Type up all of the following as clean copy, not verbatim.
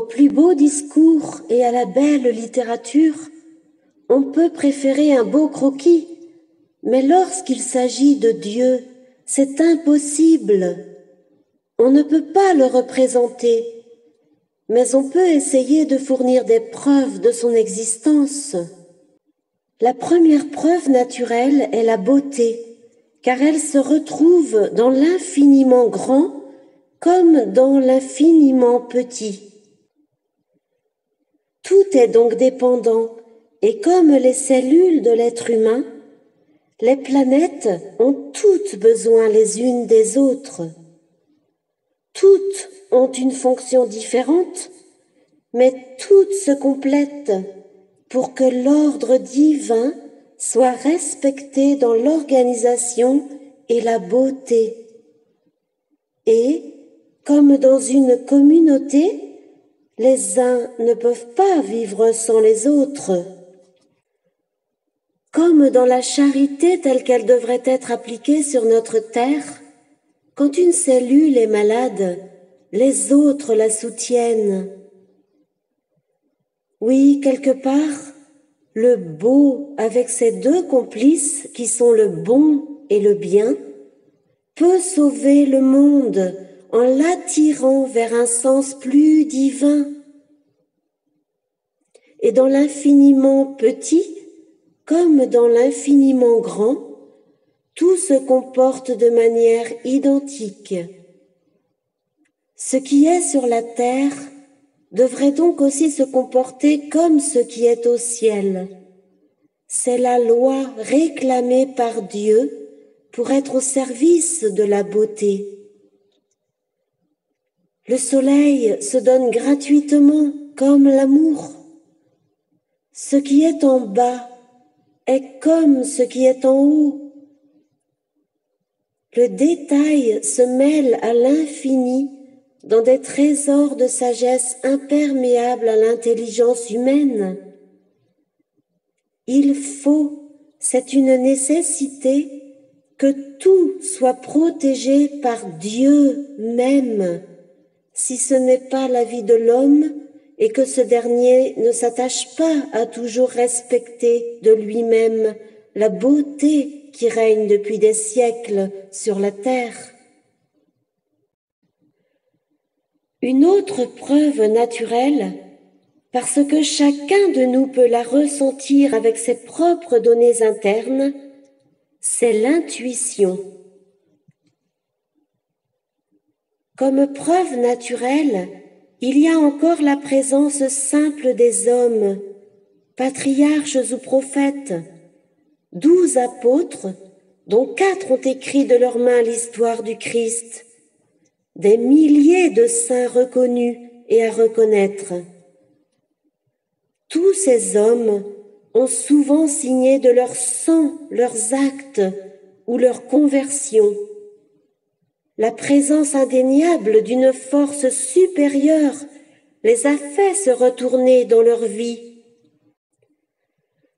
plus beaux discours et à la belle littérature, on peut préférer un beau croquis, mais lorsqu'il s'agit de Dieu, c'est impossible. On ne peut pas le représenter, mais on peut essayer de fournir des preuves de son existence. La première preuve naturelle est la beauté, car elle se retrouve dans l'infiniment grand comme dans l'infiniment petit. Tout est donc dépendant, et comme les cellules de l'être humain, les planètes ont toutes besoin les unes des autres. Toutes ont une fonction différente, mais toutes se complètent pour que l'ordre divin soit respecté dans l'organisation et la beauté. Et, comme dans une communauté, les uns ne peuvent pas vivre sans les autres. Comme dans la charité telle qu'elle devrait être appliquée sur notre terre, quand une cellule est malade, les autres la soutiennent. Oui, quelque part, le beau avec ses deux complices qui sont le bon et le bien peut sauver le monde en l'attirant vers un sens plus divin. Et dans l'infiniment petit, comme dans l'infiniment grand, tout se comporte de manière identique. Ce qui est sur la terre devrait donc aussi se comporter comme ce qui est au ciel. C'est la loi réclamée par Dieu pour être au service de la beauté. Le soleil se donne gratuitement comme l'amour. Ce qui est en bas est comme ce qui est en haut. Le détail se mêle à l'infini dans des trésors de sagesse imperméables à l'intelligence humaine. Il faut, c'est une nécessité, que tout soit protégé par Dieu même, si ce n'est pas la vie de l'homme et que ce dernier ne s'attache pas à toujours respecter de lui-même la beauté qui règne depuis des siècles sur la terre. Une autre preuve naturelle, parce que chacun de nous peut la ressentir avec ses propres données internes, c'est l'intuition. Comme preuve naturelle, il y a encore la présence simple des hommes, patriarches ou prophètes, 12 apôtres, dont 4 ont écrit de leurs mains l'histoire du Christ, des milliers de saints reconnus et à reconnaître. Tous ces hommes ont souvent signé de leur sang leurs actes ou leur conversion. La présence indéniable d'une force supérieure les a fait se retourner dans leur vie.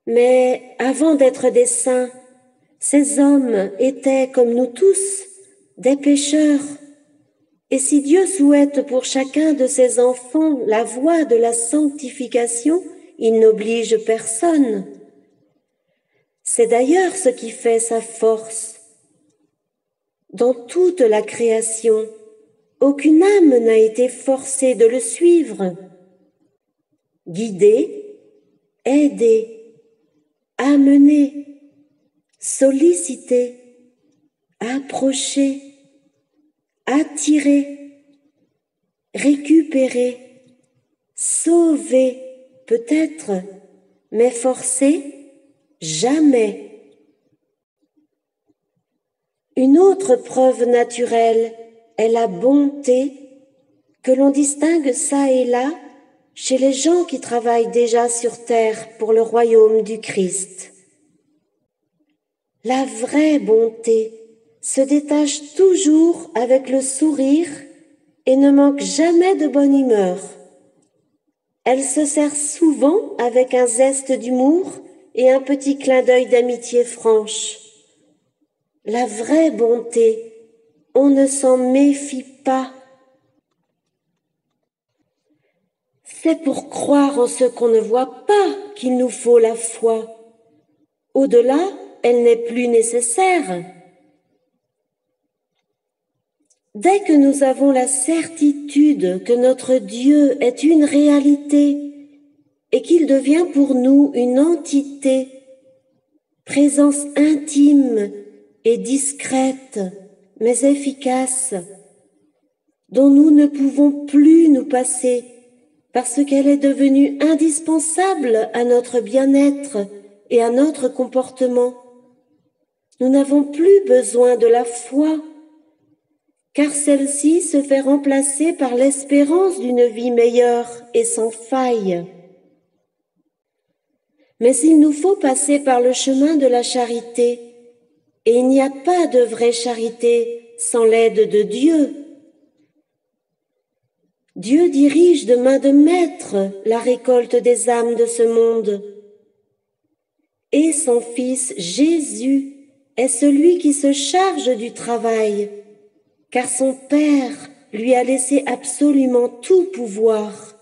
Mais avant d'être des saints, ces hommes étaient, comme nous tous, des pécheurs. Et si Dieu souhaite pour chacun de ses enfants la voie de la sanctification, il n'oblige personne. C'est d'ailleurs ce qui fait sa force. Dans toute la création, aucune âme n'a été forcée de le suivre. Guider, aider, amener, solliciter, approcher, attirer, récupérer, sauver, peut-être, mais forcer, jamais. Une autre preuve naturelle est la bonté que l'on distingue çà et là chez les gens qui travaillent déjà sur terre pour le royaume du Christ. La vraie bonté se détache toujours avec le sourire et ne manque jamais de bonne humeur. Elle se sert souvent avec un zeste d'humour et un petit clin d'œil d'amitié franche. La vraie bonté, on ne s'en méfie pas. C'est pour croire en ce qu'on ne voit pas qu'il nous faut la foi. Au-delà, elle n'est plus nécessaire. Dès que nous avons la certitude que notre Dieu est une réalité et qu'il devient pour nous une entité, présence intime et discrète, mais efficace, dont nous ne pouvons plus nous passer parce qu'elle est devenue indispensable à notre bien-être et à notre comportement. Nous n'avons plus besoin de la foi, car celle-ci se fait remplacer par l'espérance d'une vie meilleure et sans faille. Mais il nous faut passer par le chemin de la charité, et il n'y a pas de vraie charité sans l'aide de Dieu. Dieu dirige de main de maître la récolte des âmes de ce monde. Et son Fils Jésus est celui qui se charge du travail, car son Père lui a laissé absolument tout pouvoir.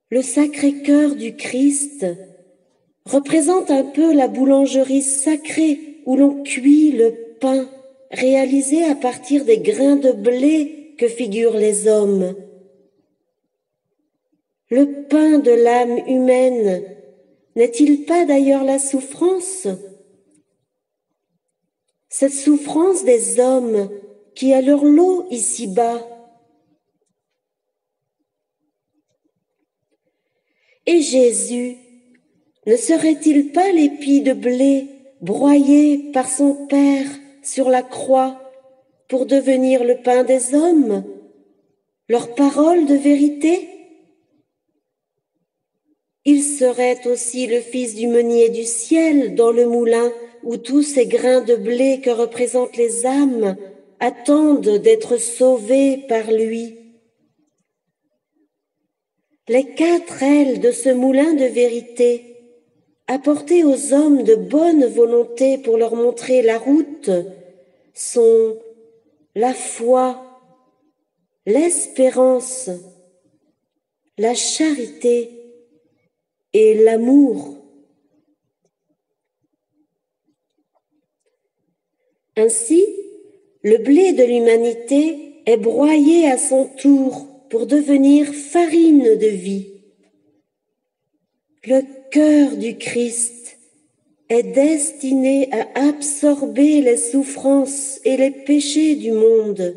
Le Sacré-Cœur du Christ représente un peu la boulangerie sacrée où l'on cuit le pain réalisé à partir des grains de blé que figurent les hommes. Le pain de l'âme humaine n'est-il pas d'ailleurs la souffrance? Cette souffrance des hommes qui a leur lot ici-bas. Et Jésus, ne serait-il pas l'épi de blé broyé par son Père sur la croix pour devenir le pain des hommes, leur parole de vérité? Il serait aussi le Fils du meunier du ciel dans le moulin où tous ces grains de blé que représentent les âmes attendent d'être sauvés par lui. Les 4 ailes de ce moulin de vérité, apportées aux hommes de bonne volonté pour leur montrer la route, sont la foi, l'espérance, la charité et l'amour. Ainsi, le blé de l'humanité est broyé à son tour pour devenir farine de vie. Le cœur du Christ est destiné à absorber les souffrances et les péchés du monde.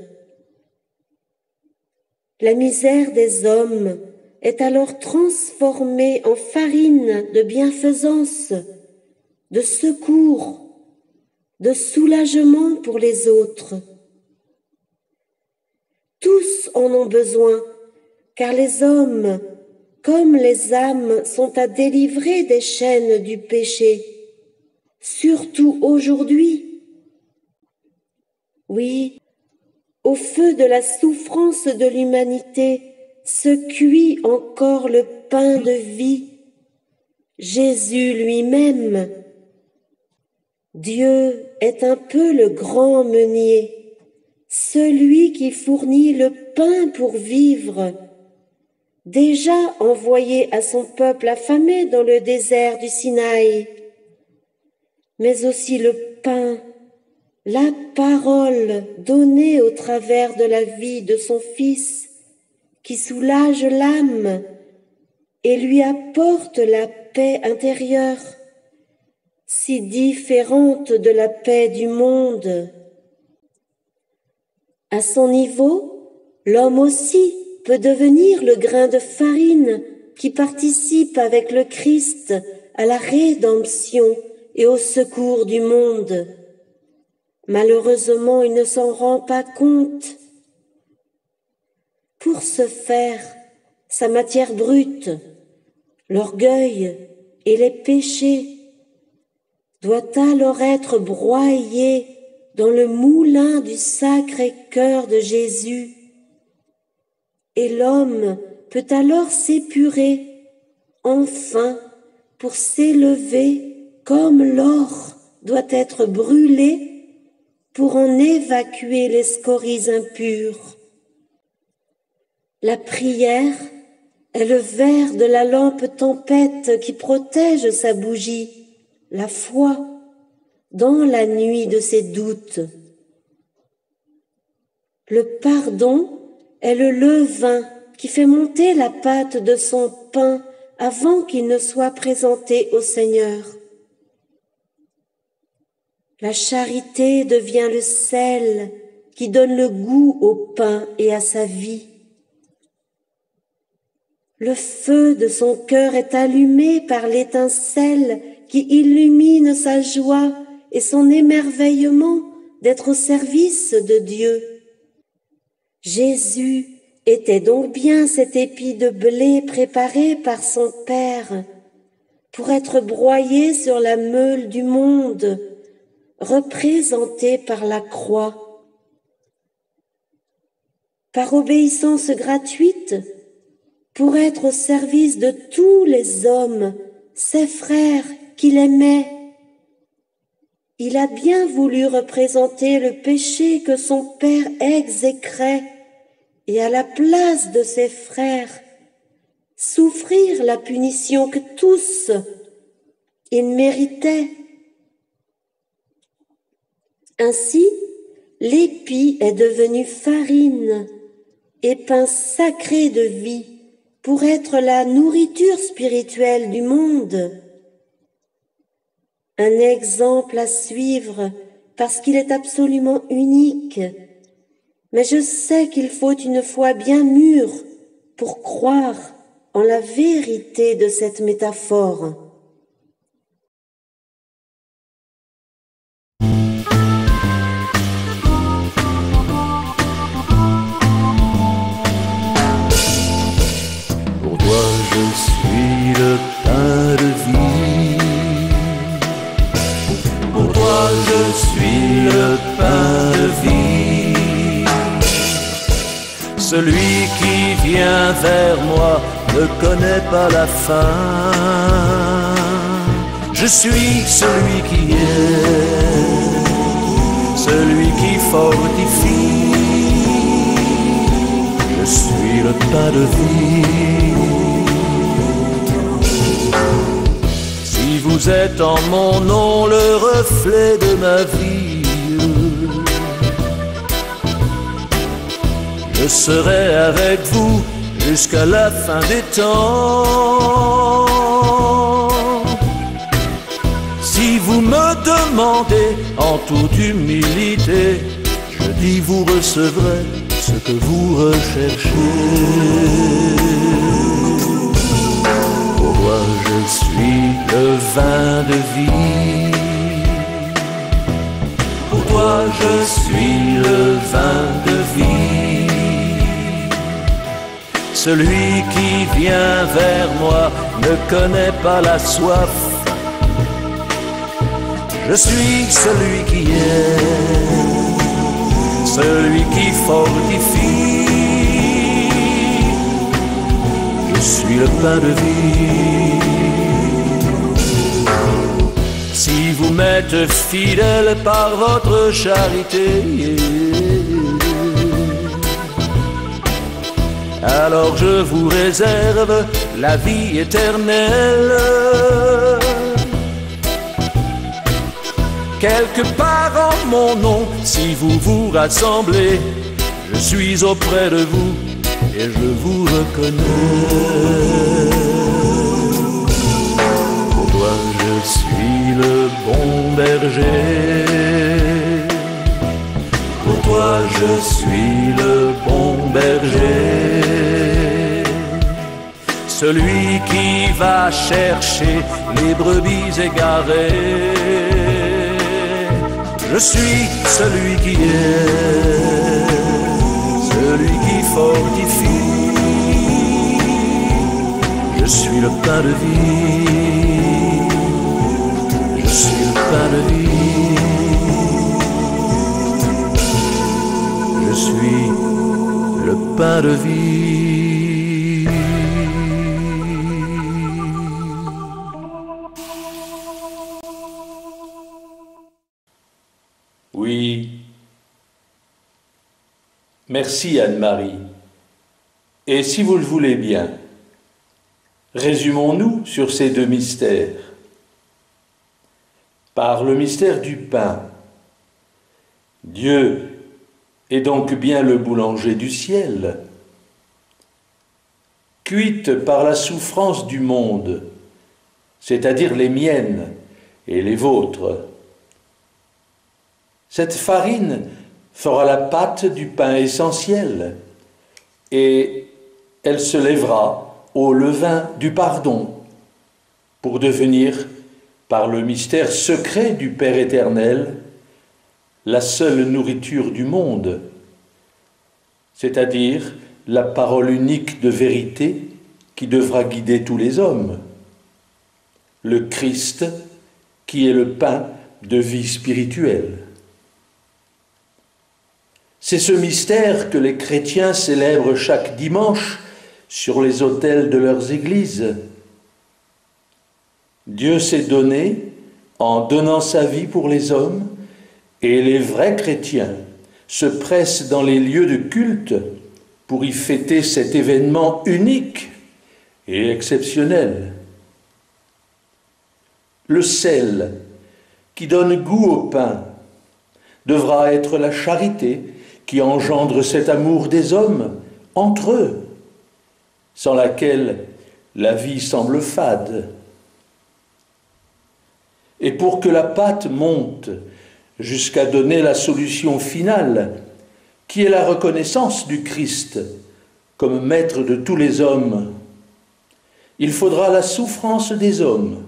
La misère des hommes est alors transformée en farine de bienfaisance, de secours, de soulagement pour les autres. Tous en ont besoin, car les hommes, comme les âmes, sont à délivrer des chaînes du péché, surtout aujourd'hui. Oui, au feu de la souffrance de l'humanité se cuit encore le pain de vie, Jésus lui-même. Dieu est un peu le grand meunier, celui qui fournit le pain pour vivre, déjà envoyé à son peuple affamé dans le désert du Sinaï, mais aussi le pain, la parole donnée au travers de la vie de son Fils, qui soulage l'âme et lui apporte la paix intérieure, si différente de la paix du monde. À son niveau, l'homme aussi peut devenir le grain de farine qui participe avec le Christ à la rédemption et au secours du monde. Malheureusement, il ne s'en rend pas compte. Pour ce faire, sa matière brute, l'orgueil et les péchés doit alors être broyé dans le moulin du Sacré-Cœur de Jésus. Et l'homme peut alors s'épurer, enfin, pour s'élever comme l'or doit être brûlé pour en évacuer les scories impures. La prière est le verre de la lampe tempête qui protège sa bougie, la foi, dans la nuit de ses doutes. Le pardon est le levain qui fait monter la pâte de son pain avant qu'il ne soit présenté au Seigneur. La charité devient le sel qui donne le goût au pain et à sa vie. Le feu de son cœur est allumé par l'étincelle qui illumine sa joie et son émerveillement d'être au service de Dieu. Jésus était donc bien cet épi de blé préparé par son Père pour être broyé sur la meule du monde, représenté par la croix. Par obéissance gratuite, pour être au service de tous les hommes, ses frères qu'il aimait. Il a bien voulu représenter le péché que son Père exécrait et à la place de ses frères, souffrir la punition que tous, ils méritaient. Ainsi, l'épi est devenu farine et pain sacré de vie pour être la nourriture spirituelle du monde. Un exemple à suivre parce qu'il est absolument unique. Mais je sais qu'il faut une foi bien mûre pour croire en la vérité de cette métaphore. Pour toi je suis le pain de vie. Pour toi je suis le pain de vie. Celui qui vient vers moi ne connaît pas la faim. Je suis celui qui est, celui qui fortifie. Je suis le pain de vie. Si vous êtes en mon nom le reflet de ma vie, je serai avec vous jusqu'à la fin des temps. Si vous me demandez en toute humilité, je dis vous recevrez ce que vous recherchez. Pour moi je suis le vin de vie. Pour toi je suis le vin de vie. Celui qui vient vers moi ne connaît pas la soif. Je suis celui qui est, celui qui fortifie. Je suis le pain de vie. Si vous m'êtes fidèle par votre charité, alors je vous réserve la vie éternelle. Quelque part en mon nom, si vous vous rassemblez, je suis auprès de vous et je vous reconnais. Pour toi je suis le bon berger. Pour toi je suis le bon berger. Celui qui va chercher les brebis égarées. Je suis celui qui est, celui qui fortifie. Je suis le pain de vie. Je suis le pain de vie. Je suis le pain de vie. Oui. Merci Anne-Marie. Et si vous le voulez bien, résumons-nous sur ces deux mystères. Par le mystère du pain, Dieu est donc bien le boulanger du ciel. Cuite par la souffrance du monde, c'est-à-dire les miennes et les vôtres, cette farine fera la pâte du pain essentiel et elle se lèvera au levain du pardon pour devenir, par le mystère secret du Père éternel, la seule nourriture du monde, c'est-à-dire la parole unique de vérité qui devra guider tous les hommes, le Christ qui est le pain de vie spirituelle. C'est ce mystère que les chrétiens célèbrent chaque dimanche sur les autels de leurs églises. Dieu s'est donné en donnant sa vie pour les hommes, et les vrais chrétiens se pressent dans les lieux de culte pour y fêter cet événement unique et exceptionnel. Le sel qui donne goût au pain devra être la charité qui engendre cet amour des hommes entre eux, sans laquelle la vie semble fade. Et pour que la pâte monte jusqu'à donner la solution finale, qui est la reconnaissance du Christ comme maître de tous les hommes, il faudra la souffrance des hommes,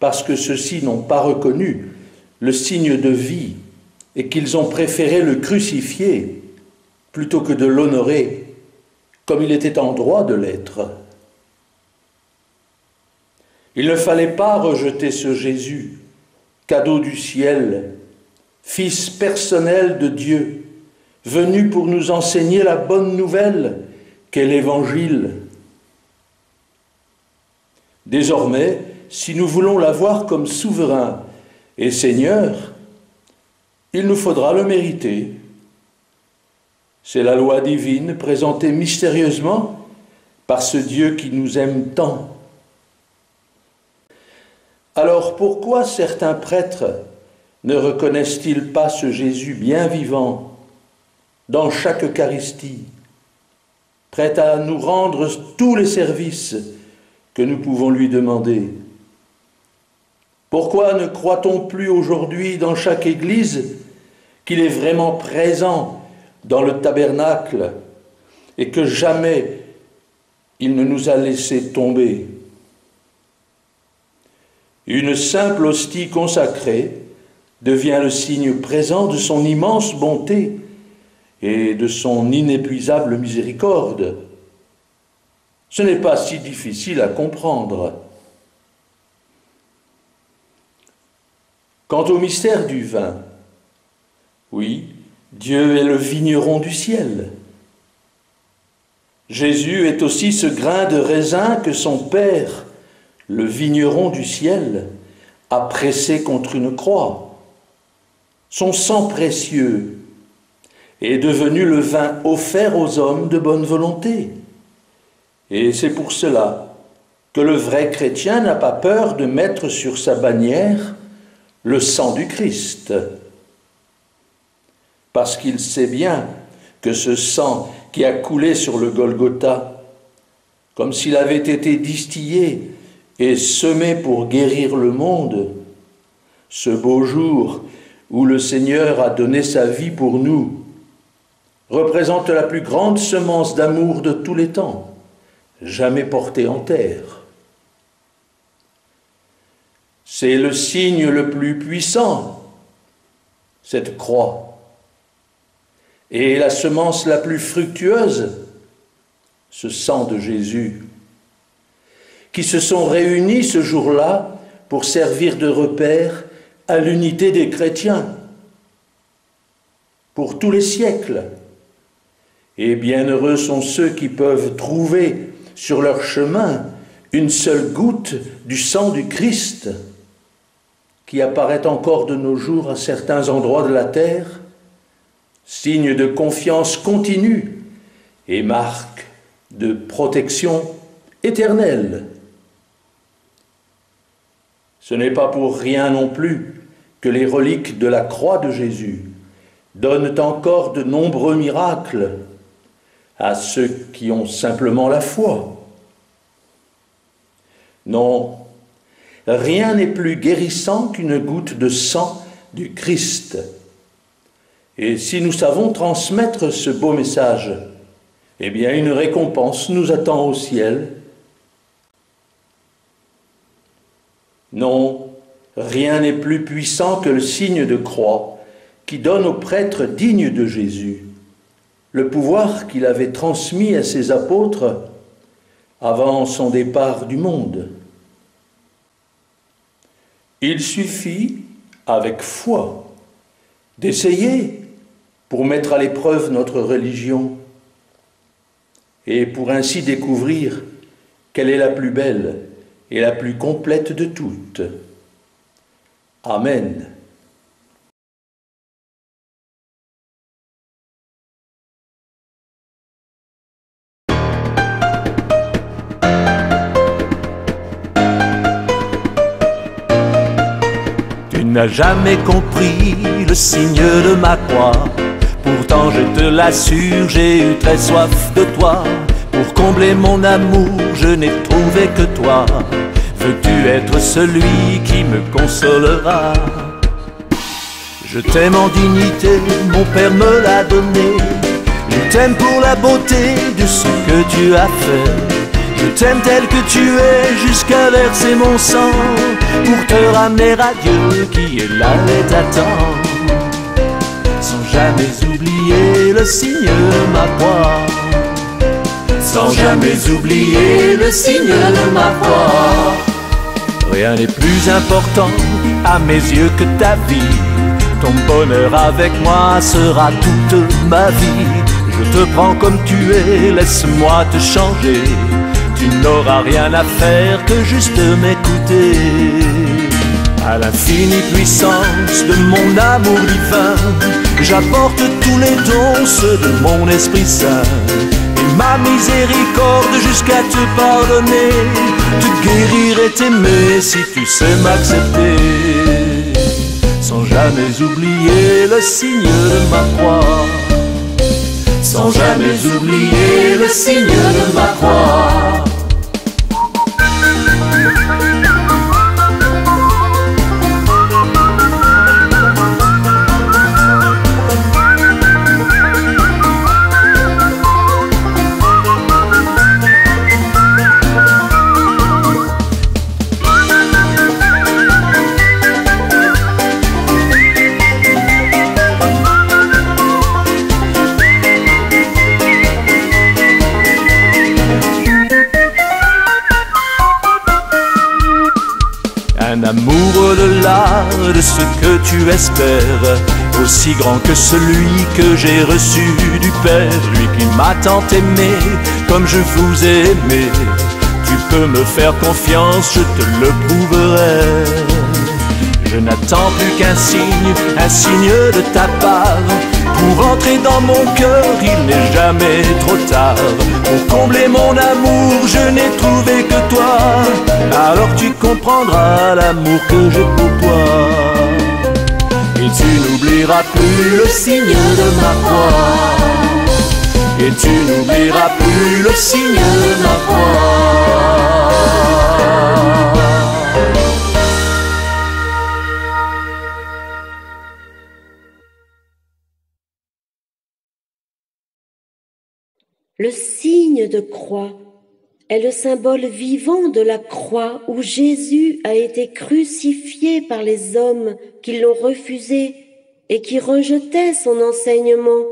parce que ceux-ci n'ont pas reconnu le signe de vie et qu'ils ont préféré le crucifier plutôt que de l'honorer comme il était en droit de l'être. Il ne fallait pas rejeter ce Jésus, cadeau du ciel, Fils personnel de Dieu, venu pour nous enseigner la bonne nouvelle qu'est l'Évangile. Désormais, si nous voulons l'avoir comme souverain et Seigneur, il nous faudra le mériter. C'est la loi divine présentée mystérieusement par ce Dieu qui nous aime tant. Alors pourquoi certains prêtres ne reconnaissent-ils pas ce Jésus bien vivant dans chaque Eucharistie, prêt à nous rendre tous les services que nous pouvons lui demander? Pourquoi ne croit-on plus aujourd'hui dans chaque église qu'il est vraiment présent dans le tabernacle et que jamais il ne nous a laissé tomber? Une simple hostie consacrée devient le signe présent de son immense bonté et de son inépuisable miséricorde. Ce n'est pas si difficile à comprendre. Quant au mystère du vin, oui, Dieu est le vigneron du ciel. Jésus est aussi ce grain de raisin que son Père, le vigneron du ciel, a pressé contre une croix. Son sang précieux est devenu le vin offert aux hommes de bonne volonté. Et c'est pour cela que le vrai chrétien n'a pas peur de mettre sur sa bannière le sang du Christ. Parce qu'il sait bien que ce sang qui a coulé sur le Golgotha, comme s'il avait été distillé et semé pour guérir le monde, ce beau jour où le Seigneur a donné sa vie pour nous, représente la plus grande semence d'amour de tous les temps, jamais portée en terre. C'est le signe le plus puissant, cette croix, et la semence la plus fructueuse, ce sang de Jésus, qui se sont réunis ce jour-là pour servir de repère à l'unité des chrétiens pour tous les siècles. Et bienheureux sont ceux qui peuvent trouver sur leur chemin une seule goutte du sang du Christ qui apparaît encore de nos jours à certains endroits de la terre, signe de confiance continue et marque de protection éternelle. Ce n'est pas pour rien non plus que les reliques de la croix de Jésus donnent encore de nombreux miracles à ceux qui ont simplement la foi. Non, rien n'est plus guérissant qu'une goutte de sang du Christ. Et si nous savons transmettre ce beau message, eh bien une récompense nous attend au ciel. Non, rien n'est plus puissant que le signe de croix qui donne aux prêtres dignes de Jésus le pouvoir qu'il avait transmis à ses apôtres avant son départ du monde. Il suffit, avec foi, d'essayer pour mettre à l'épreuve notre religion et pour ainsi découvrir qu'elle est la plus belle et la plus complète de toutes. Amen. Tu n'as jamais compris le signe de ma croix. Pourtant je te l'assure, j'ai eu très soif de toi. Pour combler mon amour, je n'ai trouvé que toi. Veux-tu être celui qui me consolera? Je t'aime en dignité, mon Père me l'a donné. Je t'aime pour la beauté de ce que tu as fait. Je t'aime tel que tu es, jusqu'à verser mon sang pour te ramener à Dieu qui est là et t'attend. Sans jamais oublier le signe de ma croix. Sans jamais oublier le signe de ma croix. Rien n'est plus important à mes yeux que ta vie. Ton bonheur avec moi sera toute ma vie. Je te prends comme tu es, laisse-moi te changer. Tu n'auras rien à faire que juste m'écouter. À l'infinie puissance de mon amour divin, j'apporte tous les dons, ceux de mon Esprit Saint. Et ma miséricorde jusqu'à te pardonner, te guérir et t'aimer si tu sais m'accepter. Sans jamais oublier le signe de ma croix. Sans jamais oublier le signe de ma croix. Un amour au-delà de ce que tu espères, aussi grand que celui que j'ai reçu du Père, lui qui m'a tant aimé comme je vous ai aimé. Tu peux me faire confiance, je te le prouverai. Je n'attends plus qu'un signe de ta part. Pour entrer dans mon cœur, il n'est jamais trop tard. Pour combler mon amour, je n'ai trouvé que toi. Alors tu comprendras l'amour que j'ai pour toi. Et tu n'oublieras plus le signe de ma croix. Et tu n'oublieras plus le signe de ma croix. Le signe de croix est le symbole vivant de la croix où Jésus a été crucifié par les hommes qui l'ont refusé et qui rejetaient son enseignement.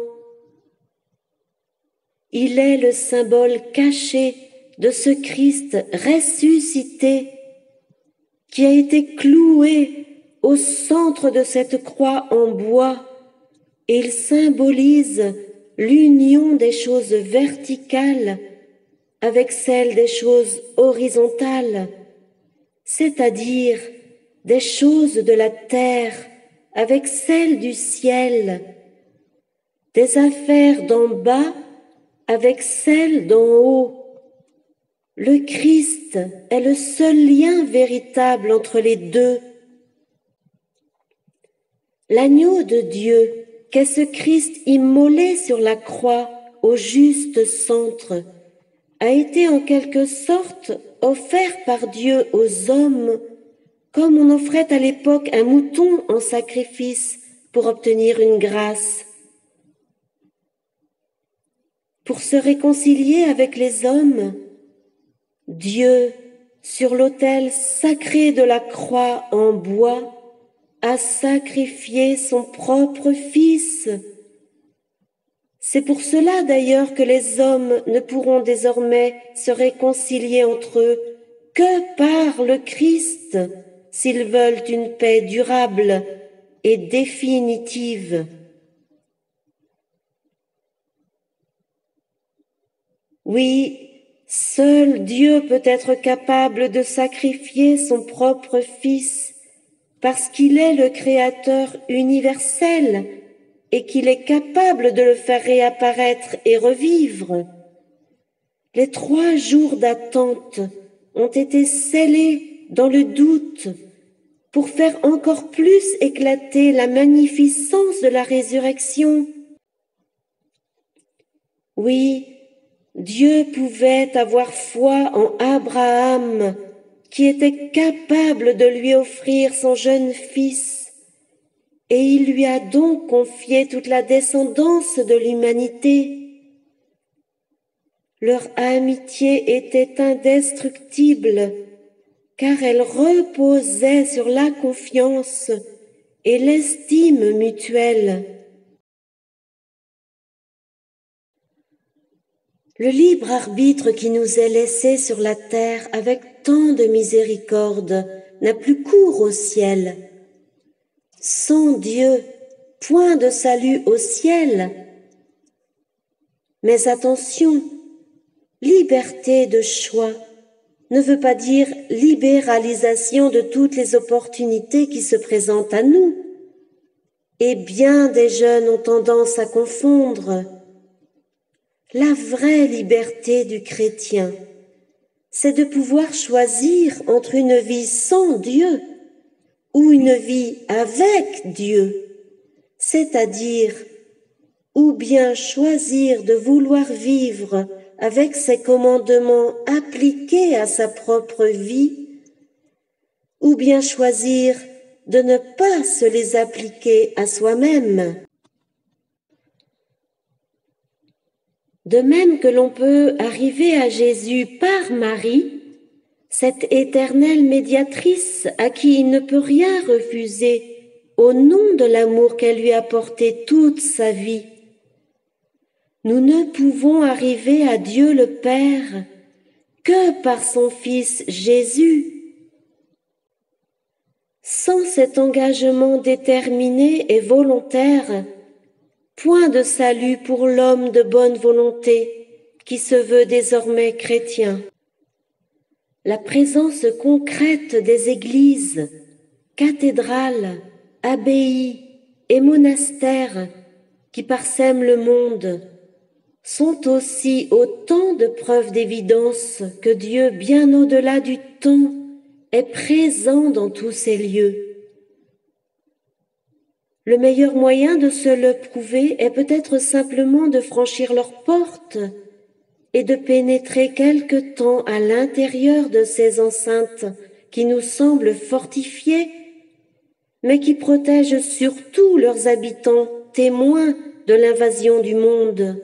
Il est le symbole caché de ce Christ ressuscité qui a été cloué au centre de cette croix en bois, et il symbolise l'union des choses verticales avec celle des choses horizontales, c'est-à-dire des choses de la terre avec celles du ciel, des affaires d'en bas avec celle d'en haut. Le Christ est le seul lien véritable entre les deux. L'agneau de Dieu, qu'est ce Christ immolé sur la croix au juste centre, a été en quelque sorte offert par Dieu aux hommes, comme on offrait à l'époque un mouton en sacrifice pour obtenir une grâce. Pour se réconcilier avec les hommes, Dieu, sur l'autel sacré de la croix en bois, a sacrifié son propre Fils. C'est pour cela d'ailleurs que les hommes ne pourront désormais se réconcilier entre eux que par le Christ, s'ils veulent une paix durable et définitive. Oui, seul Dieu peut être capable de sacrifier son propre Fils, parce qu'il est le Créateur universel et qu'il est capable de le faire réapparaître et revivre. Les 3 jours d'attente ont été scellés dans le doute pour faire encore plus éclater la magnificence de la résurrection. Oui, Dieu pouvait avoir foi en Abraham, qui était capable de lui offrir son jeune fils, et il lui a donc confié toute la descendance de l'humanité. Leur amitié était indestructible, car elle reposait sur la confiance et l'estime mutuelle. Le libre arbitre qui nous est laissé sur la terre avec tant de miséricorde n'a plus cours au ciel. Sans Dieu, point de salut au ciel. Mais attention, liberté de choix ne veut pas dire libéralisation de toutes les opportunités qui se présentent à nous. Et bien des jeunes ont tendance à confondre. La vraie liberté du chrétien, c'est de pouvoir choisir entre une vie sans Dieu ou une vie avec Dieu, c'est-à-dire ou bien choisir de vouloir vivre avec ses commandements appliqués à sa propre vie, ou bien choisir de ne pas se les appliquer à soi-même. De même que l'on peut arriver à Jésus par Marie, cette éternelle médiatrice à qui il ne peut rien refuser au nom de l'amour qu'elle lui a porté toute sa vie, nous ne pouvons arriver à Dieu le Père que par son Fils Jésus. Sans cet engagement déterminé et volontaire, point de salut pour l'homme de bonne volonté qui se veut désormais chrétien. La présence concrète des églises, cathédrales, abbayes et monastères qui parsèment le monde sont aussi autant de preuves d'évidence que Dieu, bien au-delà du temps, est présent dans tous ces lieux. Le meilleur moyen de se le prouver est peut-être simplement de franchir leurs portes et de pénétrer quelque temps à l'intérieur de ces enceintes qui nous semblent fortifiées, mais qui protègent surtout leurs habitants, témoins de l'invasion du monde.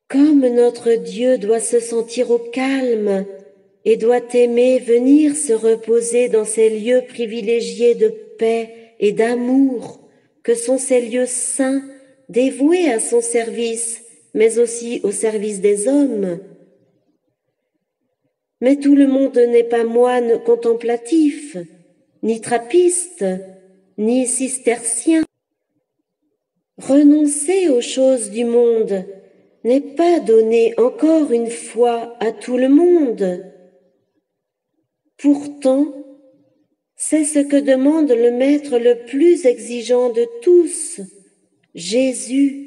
Comme notre Dieu doit se sentir au calme et doit aimer venir se reposer dans ces lieux privilégiés de paix et d'amour, que sont ces lieux saints dévoués à son service, mais aussi au service des hommes. Mais tout le monde n'est pas moine contemplatif, ni trappiste, ni cistercien. Renoncer aux choses du monde n'est pas donner encore une fois à tout le monde. Pourtant, c'est ce que demande le maître le plus exigeant de tous, Jésus,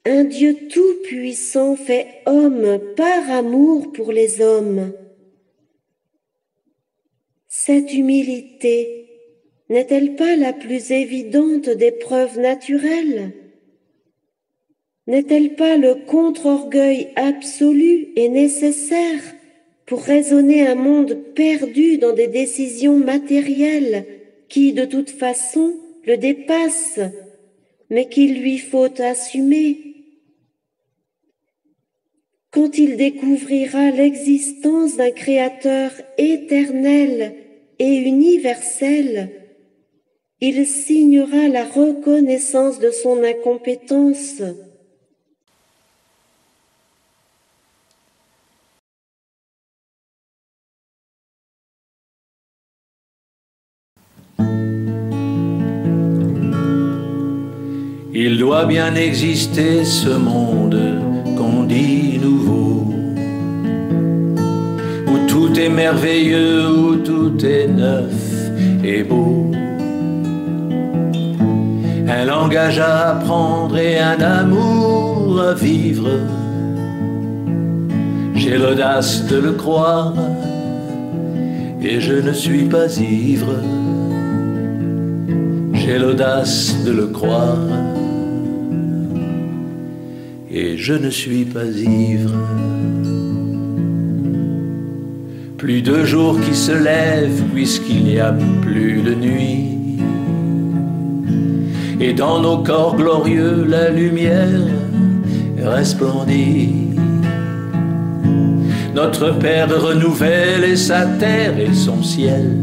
Un Dieu tout-puissant fait homme par amour pour les hommes. Cette humilité n'est-elle pas la plus évidente des preuves naturelles? N'est-elle pas le contre-orgueil absolu et nécessaire pour raisonner un monde perdu dans des décisions matérielles qui, de toute façon, le dépassent, mais qu'il lui faut assumer? Quand il découvrira l'existence d'un Créateur éternel et universel, il signera la reconnaissance de son incompétence. Il doit bien exister ce monde qu'on dit nouveau, où tout est merveilleux, où tout est neuf et beau. Un langage à apprendre et un amour à vivre. J'ai l'audace de le croire et je ne suis pas ivre. J'ai l'audace de le croire et je ne suis pas ivre. Plus de jours qui se lèvent puisqu'il n'y a plus de nuit. Et dans nos corps glorieux la lumière resplendit. Notre Père renouvelle et sa terre et son ciel,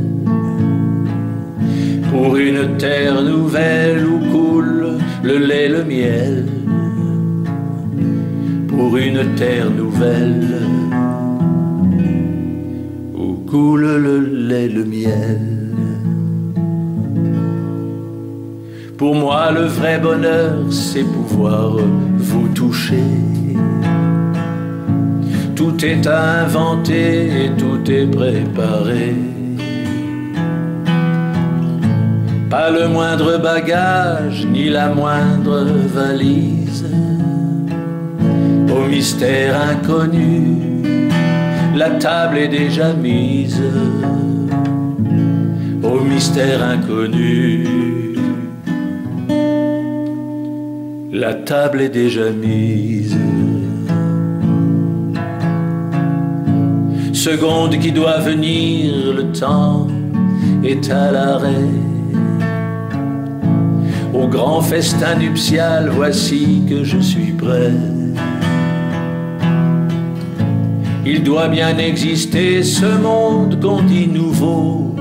pour une terre nouvelle où coule le lait, le miel. Pour une terre nouvelle où coule le lait, le miel. Pour moi le vrai bonheur c'est pouvoir vous toucher. Tout est à inventer et tout est préparé. Pas le moindre bagage ni la moindre valise. Au mystère inconnu, la table est déjà mise. Au mystère inconnu, la table est déjà mise. Seconde qui doit venir, le temps est à l'arrêt. Au grand festin nuptial, voici que je suis prêt. Il doit bien exister ce monde qu'on dit nouveau,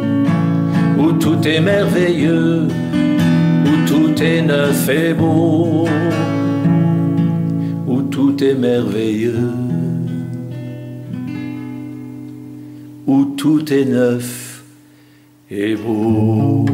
où tout est merveilleux, où tout est neuf et beau, où tout est merveilleux, où tout est neuf et beau.